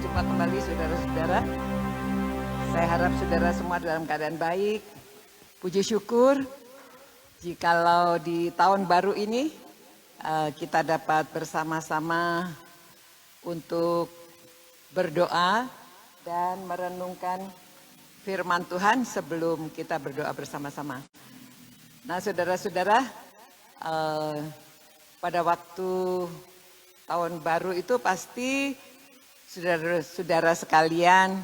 Berjumpa kembali saudara-saudara. Saya harap saudara semua dalam keadaan baik. Puji syukur jikalau di tahun baru ini kita dapat bersama-sama untuk berdoa dan merenungkan firman Tuhan sebelum kita berdoa bersama-sama. Nah saudara-saudara, pada waktu tahun baru itu pasti saudara-saudara sekalian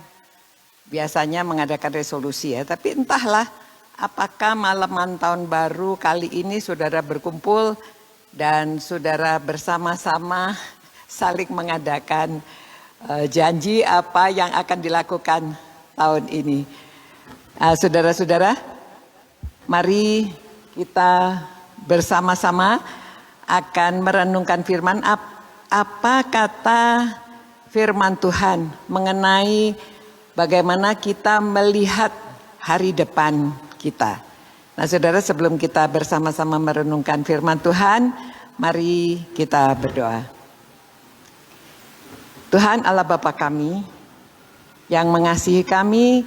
biasanya mengadakan resolusi ya. Tapi entahlah apakah malaman tahun baru kali ini saudara berkumpul dan saudara bersama-sama saling mengadakan janji apa yang akan dilakukan tahun ini. Saudara-saudara, mari kita bersama-sama akan merenungkan firman apa kata firman Tuhan mengenai bagaimana kita melihat hari depan kita. Nah saudara, sebelum kita bersama-sama merenungkan firman Tuhan, mari kita berdoa. Tuhan Allah Bapa kami, yang mengasihi kami,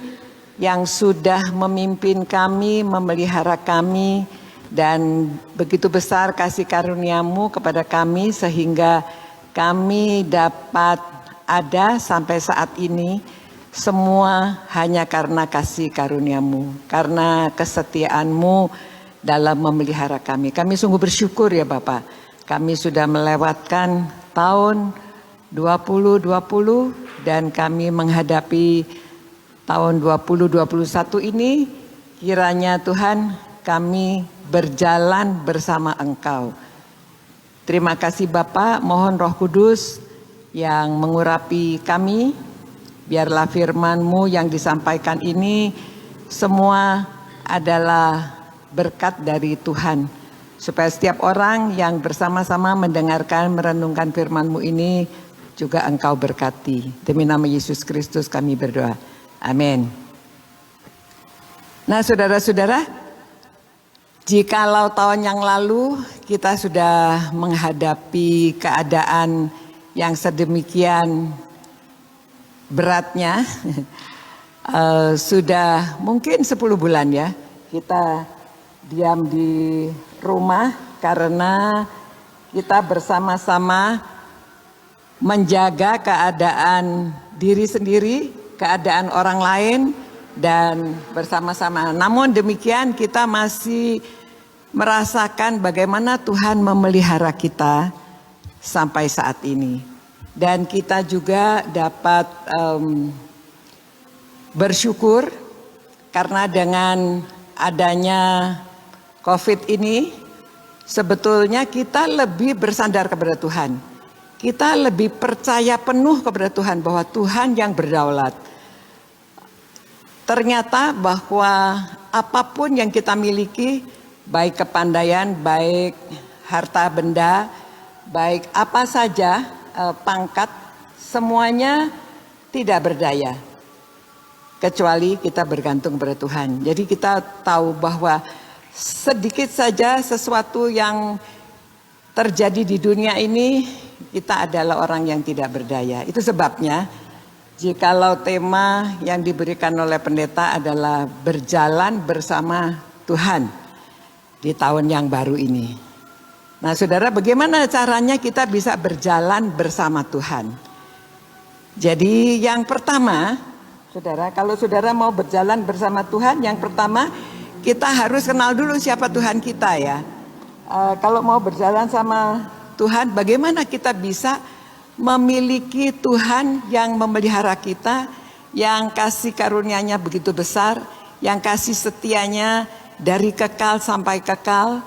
yang sudah memimpin kami, memelihara kami, dan begitu besar kasih karunia-Mu kepada kami sehingga kami dapat ada sampai saat ini, semua hanya karena kasih karunia-Mu, karena kesetiaan-Mu dalam memelihara kami. Kami sungguh bersyukur ya Bapak, kami sudah melewatkan tahun 2020 dan kami menghadapi tahun 2021 ini. Kiranya Tuhan kami berjalan bersama Engkau. Terima kasih Bapak, mohon Roh Kudus yang mengurapi kami, biarlah firman-Mu yang disampaikan ini semua adalah berkat dari Tuhan, supaya setiap orang yang bersama-sama mendengarkan, merenungkan firman-Mu ini juga Engkau berkati. Demi nama Yesus Kristus kami berdoa. Amin. Nah saudara-saudara, jikalau tahun yang lalu kita sudah menghadapi keadaan yang sedemikian beratnya, sudah mungkin 10 bulan ya kita diam di rumah karena kita bersama-sama menjaga keadaan diri sendiri, keadaan orang lain, dan bersama-sama. Namun demikian kita masih merasakan bagaimana Tuhan memelihara kita sampai saat ini. Dan kita juga dapat bersyukur karena dengan adanya COVID ini sebetulnya kita lebih bersandar kepada Tuhan. Kita lebih percaya penuh kepada Tuhan bahwa Tuhan yang berdaulat. Ternyata bahwa apapun yang kita miliki, baik kepandaian, baik harta benda, baik apa saja, pangkat, semuanya tidak berdaya. Kecuali kita bergantung pada Tuhan. Jadi kita tahu bahwa sedikit saja sesuatu yang terjadi di dunia ini, kita adalah orang yang tidak berdaya. Itu sebabnya jikalau tema yang diberikan oleh pendeta adalah berjalan bersama Tuhan di tahun yang baru ini. Nah saudara, bagaimana caranya kita bisa berjalan bersama Tuhan? Jadi yang pertama, saudara, kalau saudara mau berjalan bersama Tuhan, yang pertama kita harus kenal dulu siapa Tuhan kita ya. Kalau mau berjalan sama Tuhan, bagaimana kita bisa memiliki Tuhan yang memelihara kita, yang kasih karunia-Nya begitu besar, yang kasih setianya dari kekal sampai kekal,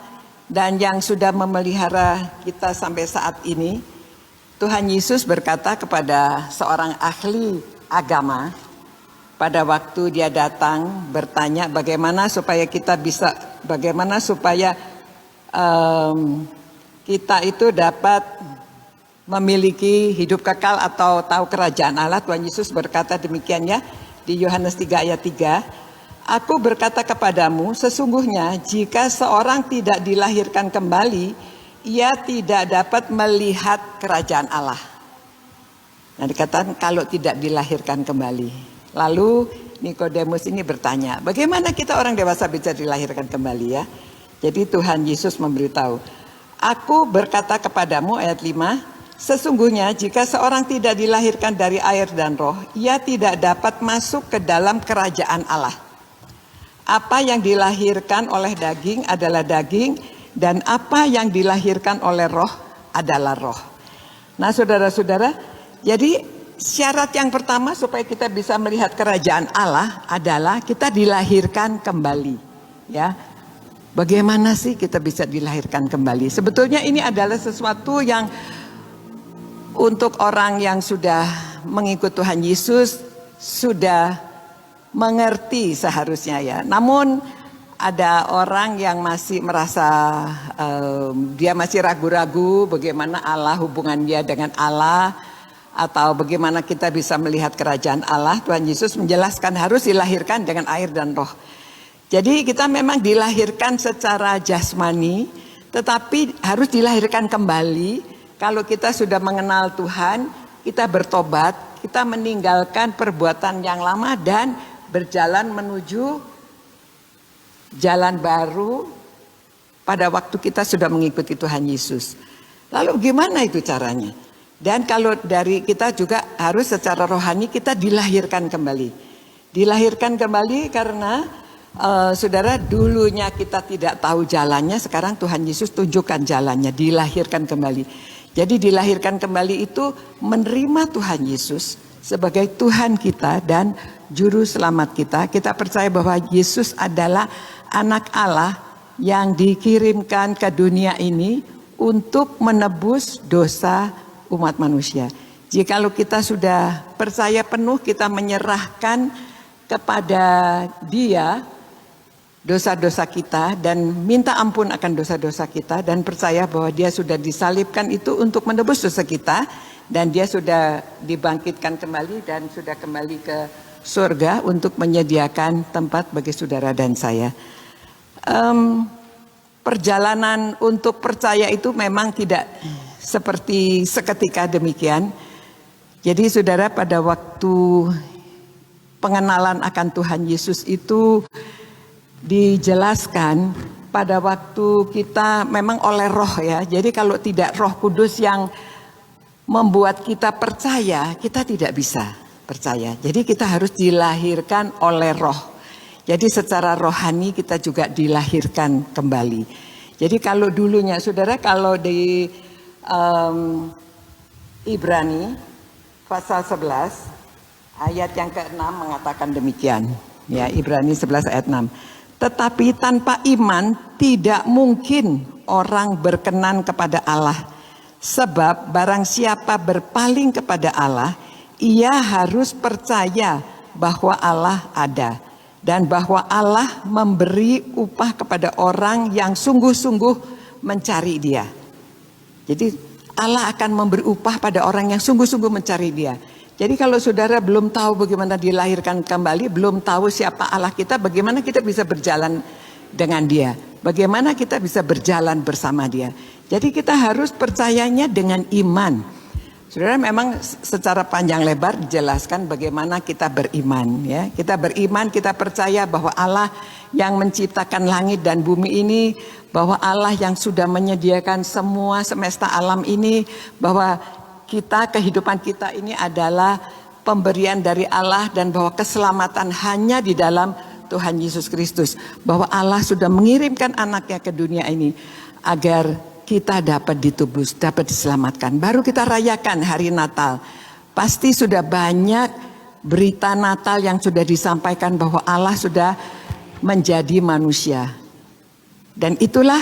dan yang sudah memelihara kita sampai saat ini. Tuhan Yesus berkata kepada seorang ahli agama pada waktu dia datang bertanya bagaimana supaya kita bisa, bagaimana supaya kita itu dapat memiliki hidup kekal atau tahu kerajaan Allah. Tuhan Yesus berkata demikian ya di Yohanes 3 ayat 3. Aku berkata kepadamu, sesungguhnya jika seorang tidak dilahirkan kembali, ia tidak dapat melihat kerajaan Allah. Nah, dikatakan kalau tidak dilahirkan kembali. Lalu Nikodemus ini bertanya, bagaimana kita orang dewasa bisa dilahirkan kembali ya? Jadi Tuhan Yesus memberitahu, aku berkata kepadamu, ayat 5, sesungguhnya jika seorang tidak dilahirkan dari air dan roh, ia tidak dapat masuk ke dalam kerajaan Allah. Apa yang dilahirkan oleh daging adalah daging, dan apa yang dilahirkan oleh roh adalah roh. Nah saudara-saudara, jadi syarat yang pertama supaya kita bisa melihat kerajaan Allah adalah kita dilahirkan kembali. Ya, bagaimana sih kita bisa dilahirkan kembali? Sebetulnya ini adalah sesuatu yang untuk orang yang sudah mengikut Tuhan Yesus sudah mengerti seharusnya ya. Namun ada orang yang masih merasa dia masih ragu-ragu bagaimana Allah, hubungan dia dengan Allah, atau bagaimana kita bisa melihat kerajaan Allah. Tuhan Yesus menjelaskan harus dilahirkan dengan air dan roh. Jadi kita memang dilahirkan secara jasmani, tetapi harus dilahirkan kembali. Kalau kita sudah mengenal Tuhan, kita bertobat, kita meninggalkan perbuatan yang lama dan berjalan menuju jalan baru pada waktu kita sudah mengikuti Tuhan Yesus. Lalu gimana itu caranya? Dan kalau dari kita juga harus secara rohani kita dilahirkan kembali. Dilahirkan kembali karena saudara, dulunya kita tidak tahu jalannya, sekarang Tuhan Yesus tunjukkan jalannya, dilahirkan kembali. Jadi dilahirkan kembali itu menerima Tuhan Yesus sebagai Tuhan kita dan Juru Selamat kita. Kita percaya bahwa Yesus adalah anak Allah yang dikirimkan ke dunia ini untuk menebus dosa umat manusia. Jikalau kita sudah percaya penuh, kita menyerahkan kepada Dia dosa-dosa kita dan minta ampun akan dosa-dosa kita dan percaya bahwa Dia sudah disalibkan itu untuk menebus dosa kita dan Dia sudah dibangkitkan kembali dan sudah kembali ke surga untuk menyediakan tempat bagi saudara dan saya. Perjalanan untuk percaya itu memang tidak seperti seketika demikian. Jadi saudara, pada waktu pengenalan akan Tuhan Yesus itu dijelaskan pada waktu kita memang oleh roh ya. Jadi kalau tidak Roh Kudus yang membuat kita percaya, kita tidak bisa percaya. Jadi kita harus dilahirkan oleh roh. Jadi secara rohani kita juga dilahirkan kembali. Jadi kalau dulunya saudara, kalau di Ibrani pasal 11 ayat yang ke-6 mengatakan demikian. Ya, Ibrani 11 ayat 6. Tetapi tanpa iman tidak mungkin orang berkenan kepada Allah. Sebab barang siapa berpaling kepada Allah, ia harus percaya bahwa Allah ada. Dan bahwa Allah memberi upah kepada orang yang sungguh-sungguh mencari Dia. Jadi Allah akan memberi upah pada orang yang sungguh-sungguh mencari Dia. Jadi kalau saudara belum tahu bagaimana dilahirkan kembali, belum tahu siapa Allah kita, bagaimana kita bisa berjalan dengan Dia? Bagaimana kita bisa berjalan bersama Dia? Jadi kita harus percayanya dengan iman. Saudara, memang secara panjang lebar dijelaskan bagaimana kita beriman ya. Kita beriman, kita percaya bahwa Allah yang menciptakan langit dan bumi ini, bahwa Allah yang sudah menyediakan semua semesta alam ini, bahwa kehidupan kita ini adalah pemberian dari Allah dan bahwa keselamatan hanya di dalam Tuhan Yesus Kristus. Bahwa Allah sudah mengirimkan anaknya ke dunia ini agar kita dapat ditebus, dapat diselamatkan. Baru kita rayakan hari Natal. Pasti sudah banyak berita Natal yang sudah disampaikan bahwa Allah sudah menjadi manusia. Dan itulah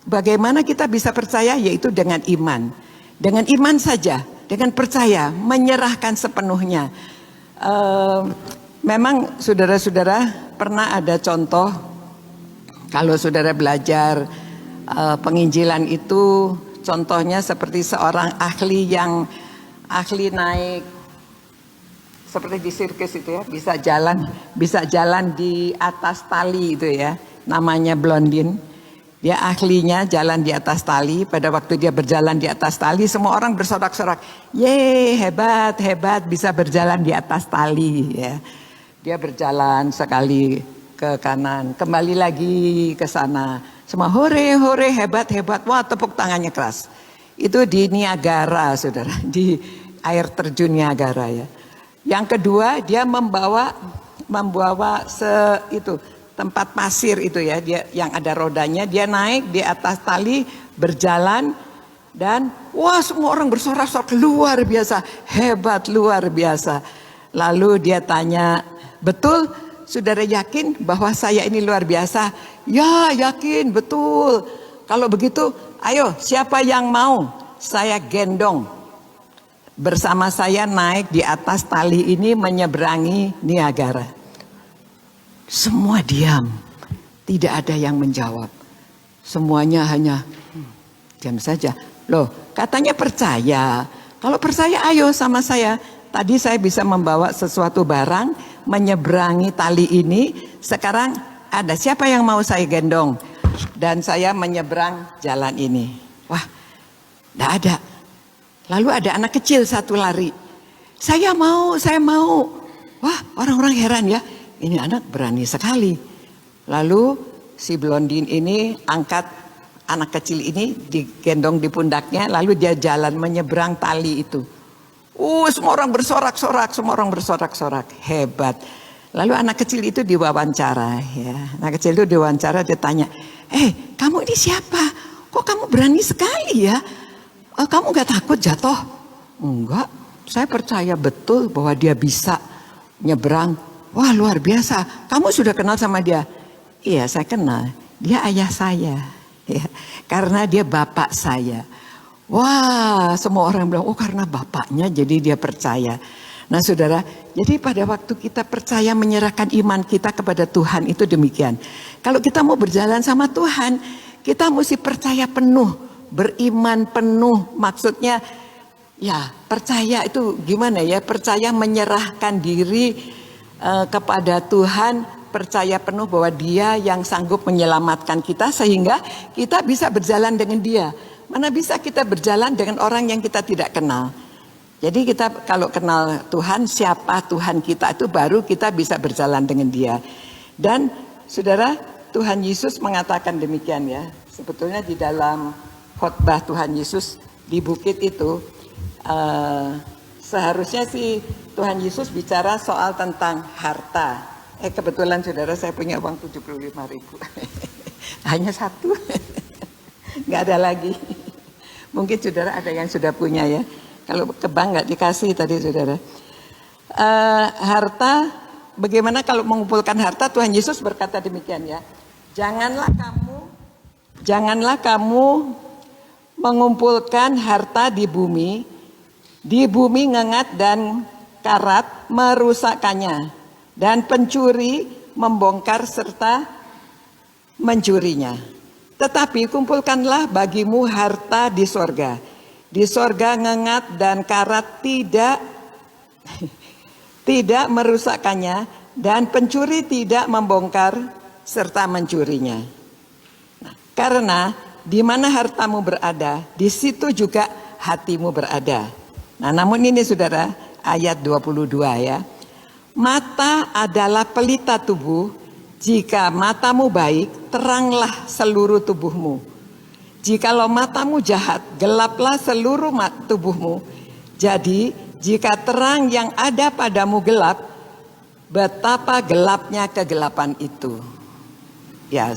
bagaimana kita bisa percaya, yaitu dengan iman. Dengan iman saja, dengan percaya, menyerahkan sepenuhnya. Memang saudara-saudara pernah ada contoh, kalau saudara belajar penginjilan itu contohnya seperti seorang ahli yang naik seperti di sirkus itu ya, bisa jalan di atas tali itu ya, namanya Blondin. Dia ahlinya jalan di atas tali. Pada waktu dia berjalan di atas tali, semua orang bersorak-sorak. Yeay, hebat, hebat bisa berjalan di atas tali. Ya. Dia berjalan sekali ke kanan, kembali lagi ke sana. Semua hore, hore, hebat, hebat. Wah, tepuk tangannya keras. Itu di Niagara, saudara. Di air terjun Niagara ya. Yang kedua, dia membawa tempat pasir itu ya, dia yang ada rodanya, dia naik di atas tali berjalan dan wah semua orang bersorak-sorak luar biasa, hebat luar biasa. Lalu dia tanya, betul saudara yakin bahwa saya ini luar biasa? Ya yakin betul. Kalau begitu ayo siapa yang mau saya gendong bersama saya naik di atas tali ini menyeberangi Niagara. Semua diam, tidak ada yang menjawab. Semuanya hanya diam saja. Loh, katanya percaya. Kalau percaya, ayo sama saya. Tadi saya bisa membawa sesuatu barang, menyeberangi tali ini. Sekarang ada siapa yang mau saya gendong? Dan saya menyeberang jalan ini. Wah, tidak ada. Lalu ada anak kecil satu lari. Saya mau, saya mau. Wah, orang-orang heran ya. Ini anak berani sekali. Lalu si blondin ini angkat anak kecil ini digendong di pundaknya. Lalu dia jalan menyeberang tali itu. Semua orang bersorak-sorak, semua orang bersorak-sorak. Hebat. Lalu anak kecil itu diwawancara. Ya. Anak kecil itu diwawancara, dia tanya, kamu ini siapa? Kok kamu berani sekali ya? Kamu gak takut jatuh? Enggak, saya percaya betul bahwa dia bisa nyeberang. Wah luar biasa, kamu sudah kenal sama dia? Iya saya kenal, dia ayah saya ya, karena dia bapak saya. Wah semua orang bilang, oh karena bapaknya jadi dia percaya. Nah saudara, jadi pada waktu kita percaya menyerahkan iman kita kepada Tuhan itu demikian. Kalau kita mau berjalan sama Tuhan, kita mesti percaya penuh, beriman penuh. Maksudnya ya percaya itu gimana ya, percaya menyerahkan diri kepada Tuhan, percaya penuh bahwa Dia yang sanggup menyelamatkan kita sehingga kita bisa berjalan dengan Dia. Mana bisa kita berjalan dengan orang yang kita tidak kenal. Jadi kita kalau kenal Tuhan, siapa Tuhan kita itu baru kita bisa berjalan dengan Dia. Dan saudara, Tuhan Yesus mengatakan demikian ya. Sebetulnya di dalam khotbah Tuhan Yesus di bukit itu seharusnya sih Tuhan Yesus bicara soal tentang harta. Kebetulan saudara saya punya uang 75.000. Hanya satu. Nggak ada lagi. Mungkin saudara ada yang sudah punya ya. Kalau ke bank nggak dikasih tadi saudara. Harta, bagaimana kalau mengumpulkan harta? Tuhan Yesus berkata demikian ya. Janganlah kamu mengumpulkan harta di bumi ngengat dan karat merusakkannya, dan pencuri membongkar serta mencurinya. Tetapi kumpulkanlah bagimu harta di sorga. Di sorga ngengat dan karat tidak merusakkannya, dan pencuri tidak membongkar serta mencurinya. Nah, karena di mana hartamu berada, di situ juga hatimu berada. Nah, namun ini saudara, ayat 22 ya. Mata adalah pelita tubuh. Jika matamu baik, teranglah seluruh tubuhmu. Jikalau matamu jahat, gelaplah seluruh tubuhmu. Jadi, jika terang yang ada padamu gelap, betapa gelapnya kegelapan itu. Ya,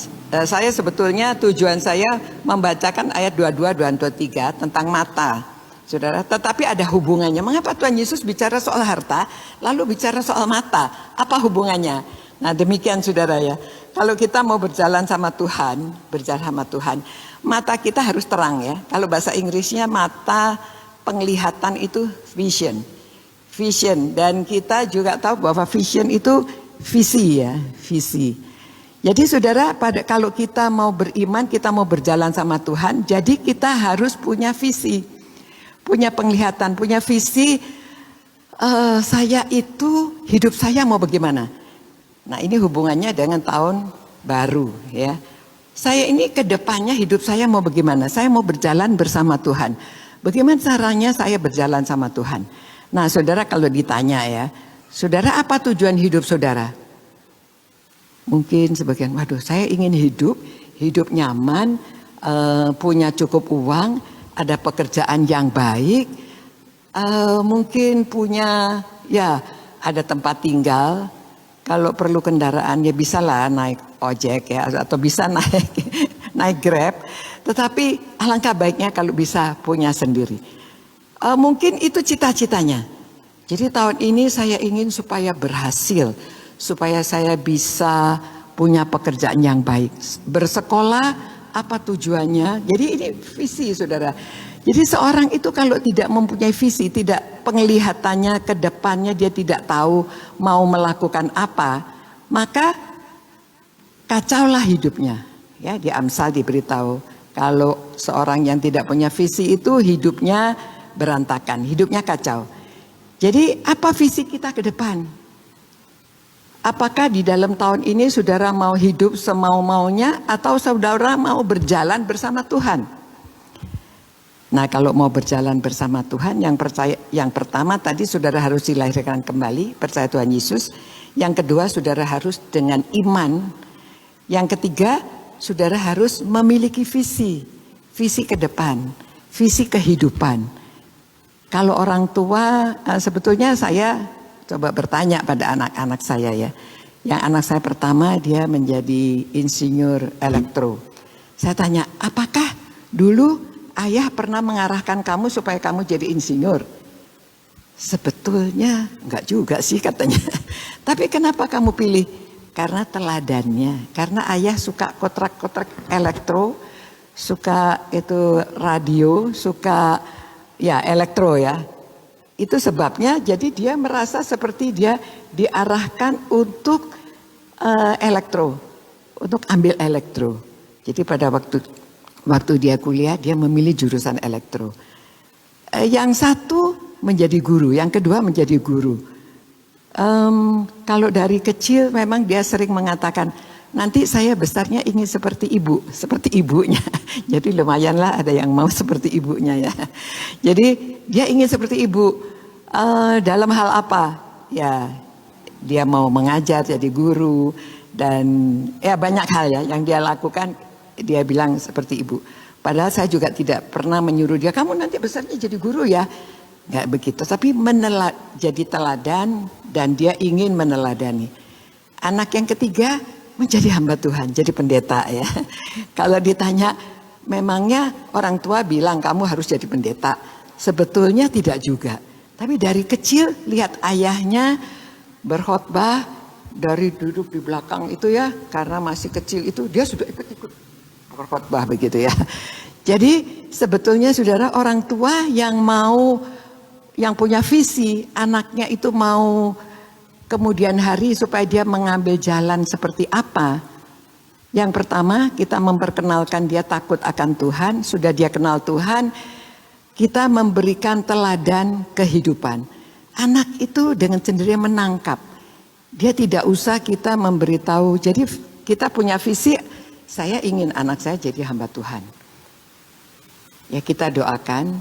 saya sebetulnya tujuan saya membacakan ayat 22 dan 23 tentang mata. Saudara, tetapi ada hubungannya. Mengapa Tuhan Yesus bicara soal harta, lalu bicara soal mata? Apa hubungannya? Nah demikian saudara ya. Kalau kita mau berjalan sama Tuhan, mata kita harus terang ya. Kalau bahasa Inggrisnya mata penglihatan itu vision. Dan kita juga tahu bahwa vision itu visi ya, visi. Jadi saudara, kalau kita mau beriman, kita mau berjalan sama Tuhan, jadi kita harus punya visi. Punya penglihatan, punya visi, saya itu hidup saya mau bagaimana. Nah ini hubungannya dengan tahun baru ya. Saya ini ke depannya hidup saya mau bagaimana? Saya mau berjalan bersama Tuhan. Bagaimana caranya saya berjalan sama Tuhan? Nah, saudara kalau ditanya ya, saudara apa tujuan hidup saudara? Mungkin sebagian, waduh saya ingin hidup nyaman, punya cukup uang, ada pekerjaan yang baik, mungkin punya ya ada tempat tinggal. Kalau perlu kendaraan ya bisalah naik ojek ya atau bisa naik Grab. Tetapi alangkah baiknya kalau bisa punya sendiri. Mungkin itu cita-citanya. Jadi tahun ini saya ingin supaya berhasil, supaya saya bisa punya pekerjaan yang baik. Bersekolah apa tujuannya? Jadi ini visi saudara. Jadi seorang itu kalau tidak mempunyai visi, tidak penglihatannya ke depannya, dia tidak tahu mau melakukan apa, maka kacaulah hidupnya. Ya, di Amsal diberitahu kalau seorang yang tidak punya visi itu hidupnya berantakan, hidupnya kacau. Jadi apa visi kita ke depan? Apakah di dalam tahun ini saudara mau hidup semau-maunya atau saudara mau berjalan bersama Tuhan? Nah, kalau mau berjalan bersama Tuhan, yang pertama tadi saudara harus dilahirkan kembali, percaya Tuhan Yesus. Yang kedua, saudara harus dengan iman. Yang ketiga, saudara harus memiliki visi ke depan, visi kehidupan. Kalau orang tua, sebetulnya saya coba bertanya pada anak-anak saya ya. Yang anak saya pertama dia menjadi insinyur elektro. Saya tanya, apakah dulu ayah pernah mengarahkan kamu supaya kamu jadi insinyur? Sebetulnya enggak juga sih katanya. Tapi kenapa kamu pilih? Karena teladannya. Karena ayah suka kotak-kotak elektro, suka itu radio, suka ya elektro ya. Itu sebabnya jadi dia merasa seperti dia diarahkan untuk elektro, untuk ambil elektro. Jadi pada waktu dia kuliah dia memilih jurusan elektro. Yang satu menjadi guru, yang kedua menjadi guru. Kalau dari kecil memang dia sering mengatakan, nanti saya besarnya ingin seperti ibu, seperti ibunya. Jadi lumayanlah ada yang mau seperti ibunya ya. Jadi dia ingin seperti ibu. Dalam hal apa? Ya dia mau mengajar jadi guru dan ya banyak hal ya yang dia lakukan. Dia bilang seperti ibu. Padahal saya juga tidak pernah menyuruh dia, kamu nanti besarnya jadi guru ya. Nggak begitu, tapi jadi teladan dan dia ingin meneladani. Anak yang ketiga menjadi hamba Tuhan, jadi pendeta ya. Kalau ditanya, memangnya orang tua bilang kamu harus jadi pendeta. Sebetulnya tidak juga. Tapi dari kecil lihat ayahnya berkhotbah, dari duduk di belakang itu ya, karena masih kecil itu dia sudah ikut-ikut berkhotbah begitu ya. Jadi sebetulnya saudara, orang tua yang punya visi, anaknya itu mau kemudian hari supaya dia mengambil jalan seperti apa. Yang pertama kita memperkenalkan dia takut akan Tuhan, sudah dia kenal Tuhan, kita memberikan teladan kehidupan. Anak itu dengan sendirinya menangkap. Dia tidak usah kita memberitahu. Jadi kita punya visi, saya ingin anak saya jadi hamba Tuhan. Ya kita doakan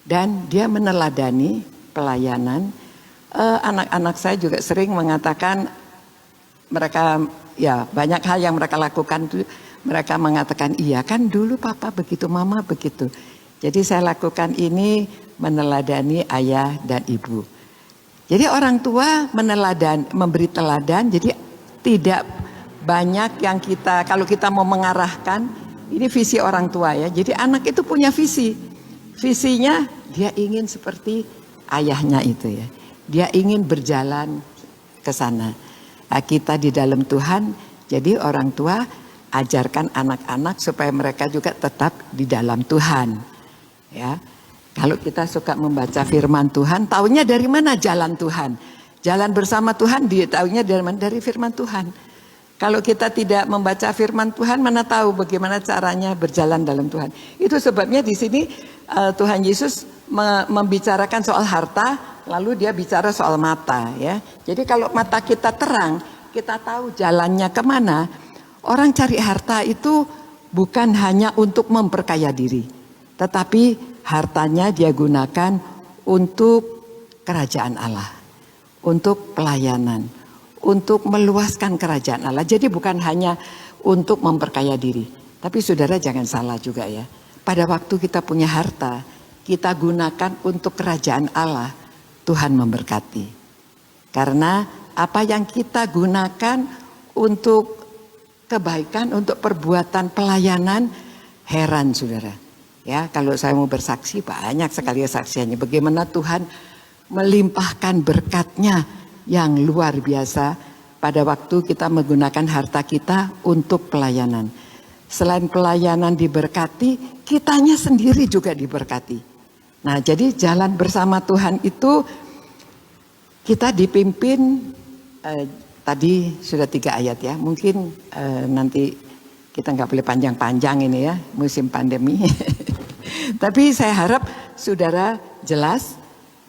dan dia meneladani pelayanan. Anak-anak saya juga sering mengatakan mereka ya banyak hal yang mereka lakukan itu mereka mengatakan iya kan dulu papa begitu, mama begitu. Jadi saya lakukan ini meneladani ayah dan ibu. Jadi orang tua memberi teladan, jadi tidak banyak yang kalau kita mau mengarahkan, ini visi orang tua ya. Jadi anak itu punya visi. Visinya dia ingin seperti ayahnya itu ya. Dia ingin berjalan ke sana. Nah, kita di dalam Tuhan, jadi orang tua ajarkan anak-anak supaya mereka juga tetap di dalam Tuhan. Ya. Kalau kita suka membaca firman Tuhan, taunya dari mana jalan Tuhan? Jalan bersama Tuhan, dia taunya dari mana? Dari firman Tuhan. Kalau kita tidak membaca firman Tuhan, mana tahu bagaimana caranya berjalan dalam Tuhan. Itu sebabnya di sini Tuhan Yesus membicarakan soal harta, lalu dia bicara soal mata. Ya. Jadi kalau mata kita terang, kita tahu jalannya kemana. Orang cari harta itu bukan hanya untuk memperkaya diri, tetapi hartanya dia gunakan untuk kerajaan Allah, untuk pelayanan, untuk meluaskan kerajaan Allah. Jadi bukan hanya untuk memperkaya diri. Tapi saudara jangan salah juga ya. Pada waktu kita punya harta, kita gunakan untuk kerajaan Allah, Tuhan memberkati. Karena apa yang kita gunakan untuk kebaikan, untuk perbuatan pelayanan, heran saudara. Ya, kalau saya mau bersaksi, banyak sekali kesaksiannya. Bagaimana Tuhan melimpahkan berkatnya yang luar biasa pada waktu kita menggunakan harta kita untuk pelayanan. Selain pelayanan diberkati, kitanya sendiri juga diberkati. Nah, jadi jalan bersama Tuhan itu kita dipimpin, tadi sudah 3 ayat ya. Mungkin nanti kita nggak boleh panjang-panjang ini ya, musim pandemi. Tapi saya harap saudara jelas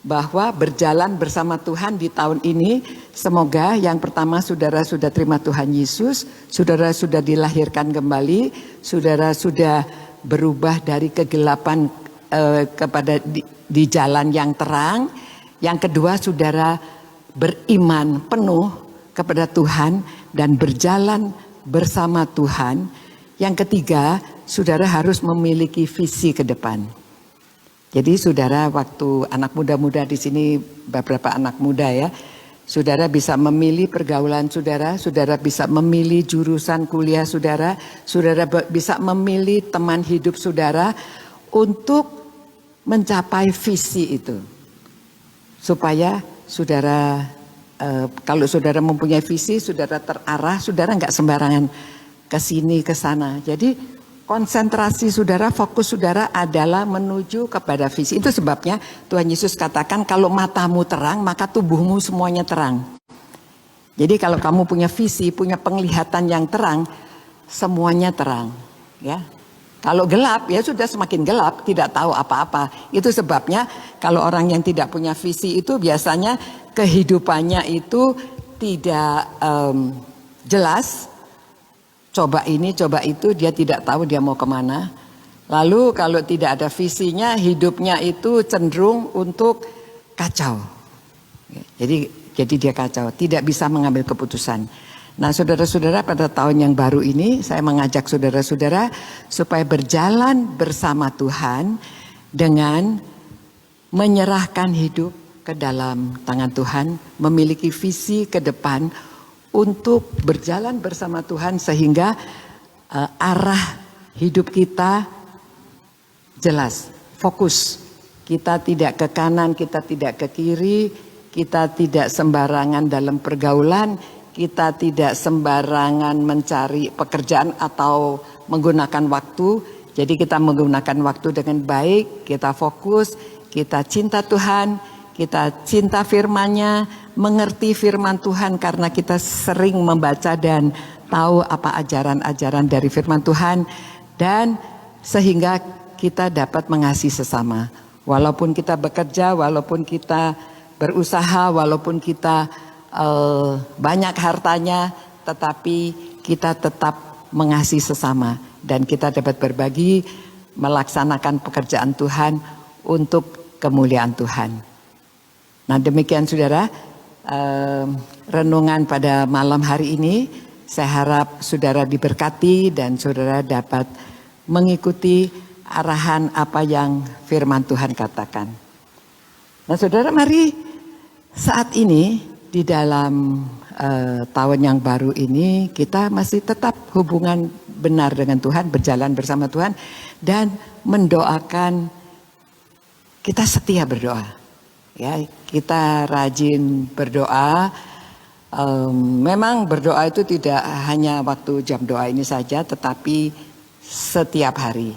bahwa berjalan bersama Tuhan di tahun ini, semoga yang pertama saudara sudah terima Tuhan Yesus, saudara sudah dilahirkan kembali, saudara sudah berubah dari kegelapan kepada di jalan yang terang. Yang kedua, saudara beriman penuh kepada Tuhan dan berjalan bersama Tuhan. Yang ketiga, saudara harus memiliki visi ke depan. Jadi saudara, waktu anak muda-muda di sini, beberapa anak muda ya, saudara bisa memilih pergaulan saudara, saudara bisa memilih jurusan kuliah saudara, saudara bisa memilih teman hidup saudara untuk mencapai visi itu. Supaya saudara, kalau saudara mempunyai visi, saudara terarah, saudara nggak sembarangan ke sini ke sana. Jadi konsentrasi saudara, fokus saudara adalah menuju kepada visi. Itu sebabnya Tuhan Yesus katakan kalau matamu terang maka tubuhmu semuanya terang. Jadi kalau kamu punya visi, punya penglihatan yang terang, semuanya terang. Ya. Kalau gelap ya sudah semakin gelap, tidak tahu apa-apa. Itu sebabnya kalau orang yang tidak punya visi itu biasanya kehidupannya itu tidak jelas. Coba ini, coba itu, dia tidak tahu dia mau kemana. Lalu kalau tidak ada visinya, hidupnya itu cenderung untuk kacau. Jadi dia kacau, tidak bisa mengambil keputusan. Nah saudara-saudara, pada tahun yang baru ini saya mengajak saudara-saudara supaya berjalan bersama Tuhan dengan menyerahkan hidup ke dalam tangan Tuhan, memiliki visi ke depan, untuk berjalan bersama Tuhan sehingga arah hidup kita jelas, fokus. Kita tidak ke kanan, kita tidak ke kiri, kita tidak sembarangan dalam pergaulan, kita tidak sembarangan mencari pekerjaan atau menggunakan waktu. Jadi kita menggunakan waktu dengan baik, kita fokus, kita cinta Tuhan, kita cinta firman-Nya, mengerti firman Tuhan karena kita sering membaca dan tahu apa ajaran-ajaran dari firman Tuhan, dan sehingga kita dapat mengasihi sesama. Walaupun kita bekerja, walaupun kita berusaha, walaupun kita banyak hartanya, tetapi kita tetap mengasihi sesama dan kita dapat berbagi, melaksanakan pekerjaan Tuhan untuk kemuliaan Tuhan. Nah demikian saudara, renungan pada malam hari ini. Saya harap saudara diberkati dan saudara dapat mengikuti arahan apa yang firman Tuhan katakan. Nah saudara, mari saat ini di dalam tahun yang baru ini kita masih tetap hubungan benar dengan Tuhan, berjalan bersama Tuhan dan mendoakan, kita setia berdoa. Ya, kita rajin berdoa. Memang berdoa itu tidak hanya waktu jam doa ini saja, tetapi setiap hari.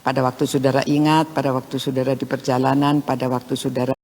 Pada waktu saudara ingat, pada waktu saudara di perjalanan, pada waktu saudara